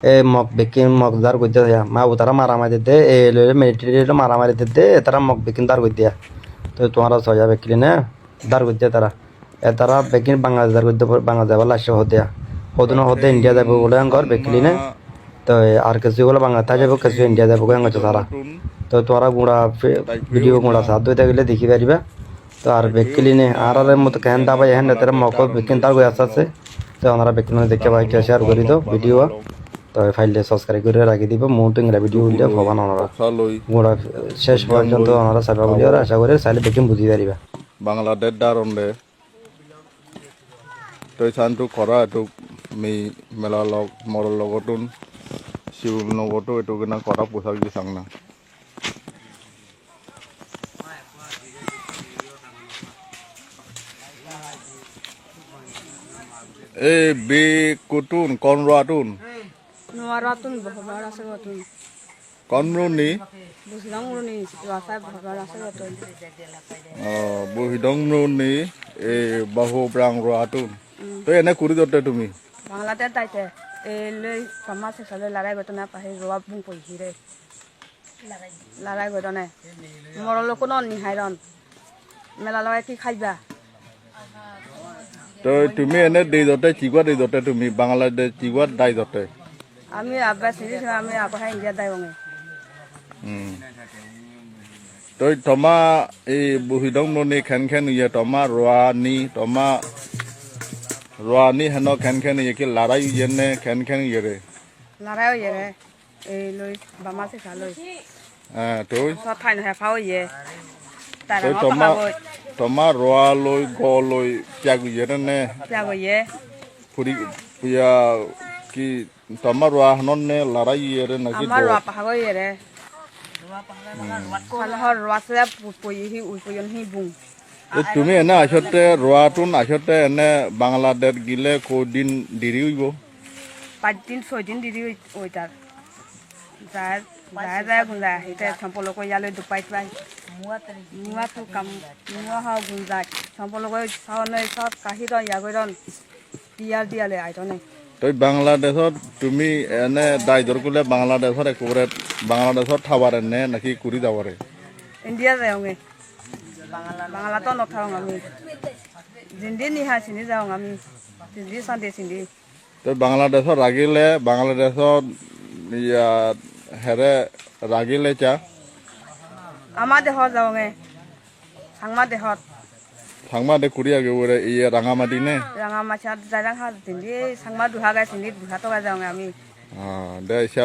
এ mug baking mug দার কইতে দিয়া মা তারা মারামারি দে এ মিলিটারি মারামারি দে তারা মগ বেকিং দার কই দিয়া তো তোমার সজা বেকিলি না দার কই দিয়া তারা তারা বেকিং বাংলাদেশ দার কই বাংলাদেশ বলা আসে হদিয়া হদুন হদে ইন্ডিয়া যাবে বলে আঙ্গর বেকিলি না তো আর কিছু গুলো বাংলাদেশ যাবো কিছু ইন্ডিয়া যাবো আঙ্গছে তারা তো তোরা গুড়া ভিডিও গুড়া সাথ দুইটা গেলে দেখি পারিবা তো আর বেকিলি নে আর মতো কেন দাবাই হ্যাঁ তারা মগ বেকিং দার কই আছে তো ওনারা বেকিং দেখে ভাই শেয়ার করি তো ভিডিও তো ফাইলটা সাবস্ক্রাইব করে রাখি দিব মো তো ইংরা ভিডিও উল্লে ভবান ওনারা গোড়া শেষ পর্যন্ত ওনারা সার্ভা বলি আর আশা করে চাইলে বেকিং বুঝি পারিবা বাংলাদেশ দারন্ডে তই চানটো কৰা এইটো মি মেলা লগ মৰৰ লগতোন শিউৰ লগতো এইটো কিনা কৰা পোচাক দি চাং না এই বে কুতুন কনৰাতুন Nuaratun bahbar asa batun. কনৰুনি Busidang uruni wasa bahbar asa batun. বহিদংনুনি এই বাহু প্ৰাং ৰাতুন তই এনে কৰি দতে তুমি Banglate taite ele sama se sale larai batuna pahe roa bung pohire. Larai batone. Morolo kono ni hairon. Mela larai ki khaiba. তই তুমি এনে দেই দতে চিগুৱা দেই দতে তুমি বাংলাদেশ চিগুৱাত দাই দতে Ami abba sini ami apa hai India dai onge. তই তমা এই বহিদংনুনি খেন ইয়ে তমা ৰোৱানি হেন খেন ইয়ে কি লাৰাই ইয়েনে খেন ইয়েৰে Larai yere loi bama se saloi. তই So thain ha phao ye. Tara তই ma তমা pa go তমা ৰোৱা লৈ গ লৈ পিয়াগ ইয়েৰে নে pya go ye. ফুৰি পিয়া কি তমা ৰোৱা হেন নে লাৰাই ইয়েৰে নাকি Amar roa pa go yere. Kan har roa se pu hi ui pu yon hi bung. তুমি এনে আসতে ৰোৱাটোন আসতে এনে বাংলাদেশ গিলে কদিন দেৰি হইব 5 din 6 din didi oitar. Zai gunza ite sampolo ko yalo dupai trai. Mua tu kam mua ha gunza sampolo ko saone sab kahi don yagoron dia le ai don. তই বাংলাদেশত তুমি এনে দায়দর করলে বাংলাদেশত একেবারে বাংলাদেশত থাবারে নে নাকি কুড়ি যাবারে India jaunge. Bangla to no thang ami. Jindi ni ha sini jaung ami. Jindi sande sindi. তই বাংলাদেশত রাগিলে বাংলাদেশত ইয়া হেরে রাগিলে চা Ama deho jaunge. Sangma dehot. থাংমা দে কুড়ি একেবারে ইয়ে রাঙামাটি নে Ranga macha jarang ha jindi sangma duha ga sindi duha to ga jaunge ami. They Isa